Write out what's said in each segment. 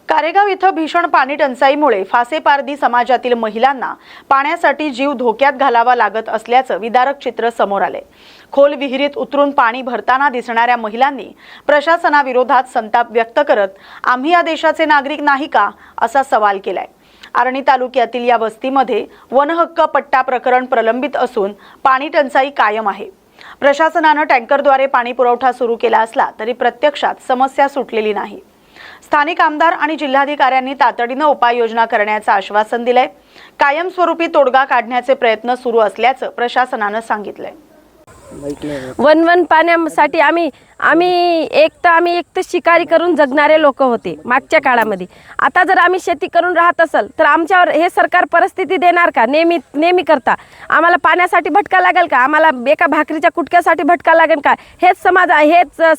कारेगाव इथं भीषण पाणी टंचाईमुळे फासेपारधी समाजातील महिलांना पाण्यासाठी जीव धोक्यात घालावा लागत असल्याचं विदारक चित्र समोर आले। खोल विहिरीत उतरून पाणी भरताना दिसणाऱ्या महिलांनी प्रशासनाविरोधात संताप व्यक्त करत आम्ही या देशाचे नागरिक नाही का असा सवाल केलाय। आर्णी तालुक्यातील या वस्तीमध्ये वनहक्क पट्टा प्रकरण प्रलंबित असून पाणी टंचाई कायम आहे। प्रशासनाने टँकरद्वारे पाणी पुरवठा सुरू केला असला तरी प्रत्यक्षात समस्या सुटलेली नाही। स्थानिक आमदार आणि जिल्हाधिकाऱ्यांनी तातडीने उपाययोजना करण्याचं आश्वासन दिलंय। कायमस्वरूपी तोडगा काढण्याचे प्रयत्न सुरू असल्याचं प्रशासनाने सांगितलंय। वन पाण्यासाठी आम्ही एक तर शिकारी करून जगणारे लोक होते मागच्या काळामध्ये। आता जर आम्ही शेती करून राहत असेल तर आमच्यावर हे सरकार परिस्थिती देणार का? नेहमी करता आम्हाला पाण्यासाठी भटका लागेल का? आम्हाला एका भाकरीच्या कुटक्यासाठी भटका लागेल का? हेच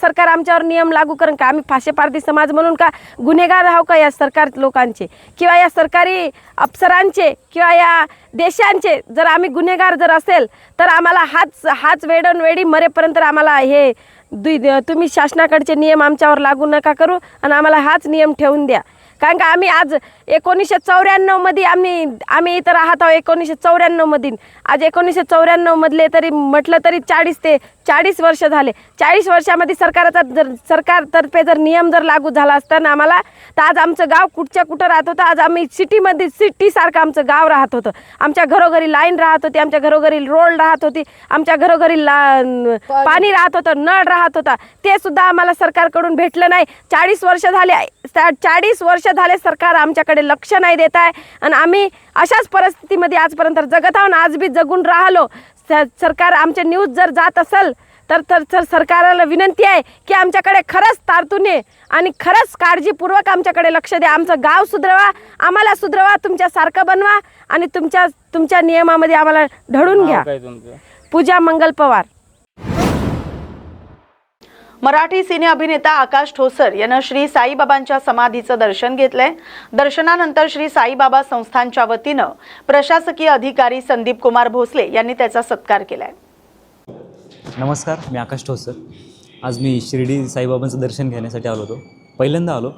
सरकार आमच्यावर नियम लागू करेल का? आम्ही फासेपारधी समाज म्हणून का गुन्हेगार आहोत का या सरकार लोकांचे किंवा या सरकारी अफसरांचे किंवा या देशांचे? जर आम्ही गुन्हेगार जर असेल तर आम्हाला हाच वेळी मरेपर्यंत आम्हाला हे तुम्ही शासनाकडचे नियम आमच्यावर लागू नका करू आणि आम्हाला हाच नियम ठेवून द्या। कारण का आम्ही आज 1994 मध्ये आम्ही इथं राहत आहोत। 1994 मध्ये आज 1994 मधले तरी म्हटलं तरी 40 वर्ष झाले। 40 वर्षामध्ये सरकारतर्फे जर नियम जर लागू झाला असताना आम्हाला तर आज आमचं गाव कुठं राहत होतं। आज आम्ही सिटी सारखं आमचं गाव राहत होतं। आमच्या घरोघरी लाईन राहत होती, आमच्या घरोघरी रोड राहत होती, आमच्या घरोघरी पाणी राहत होतं, नळ राहत होता। ते सुद्धा आम्हाला सरकारकडून भेटलं नाही। 40 वर्ष झाले सरकार आमच्याकडे लक्ष नाही देत आहे आणि आम्ही अशाच परिस्थितीमध्ये आजपर्यंत जगत आहोत। आज बी जगून राहिलो। सरकार आमचे न्यूज जर जात असेल तर सरकारला विनंती आहे की आमच्याकडे खरंच तारतूने आणि खरंच काळजीपूर्वक आमच्याकडे लक्ष द्या। आमचं गाव सुधरवा, आम्हाला सुधरवा, तुमच्यासारखं बनवा आणि तुमच्या नियमामध्ये आम्हाला ढळून घ्या। पूजा मंगल पवार। मराठी सिने अभिनेता आकाश ठोसर यानं श्री साईबाबांच्या समाधीचं दर्शन घेतलंय। दर्शनानंतर श्री साईबाबा संस्थानच्या वतीनं प्रशासकीय अधिकारी संदीप कुमार भोसले यांनी त्याचा सत्कार केलाय। नमस्कार, मी आकाश ठोसर। आज मी शिर्डी साईबाबांचं दर्शन घेण्यासाठी आलो होतो। पहिल्यांदा आलो।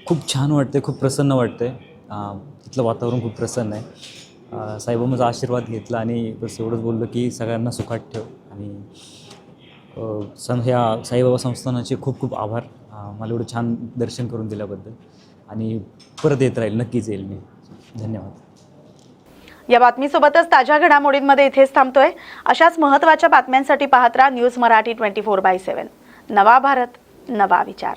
खूप छान वाटते, खूप प्रसन्न वाटते। तिथलं वातावरण खूप प्रसन्न आहे। साईबाबांचा आशीर्वाद घेतला आणि बस एवढंच बोललो की सगळ्यांना सुखात ठेव आणि ह्या साईबाबा संस्थानाचे खूप खूप आभार। मला एवढं छान दर्शन करून दिल्याबद्दल आणि परत येत राहील, नक्कीच येईल मी। धन्यवाद। या बातमीसोबतच ताज्या घडामोडींमध्ये इथेच थांबतोय। अशाच महत्त्वाच्या बातम्यांसाठी पाहत राहा न्यूज मराठी 24/7। नवा भारत, नवा विचार।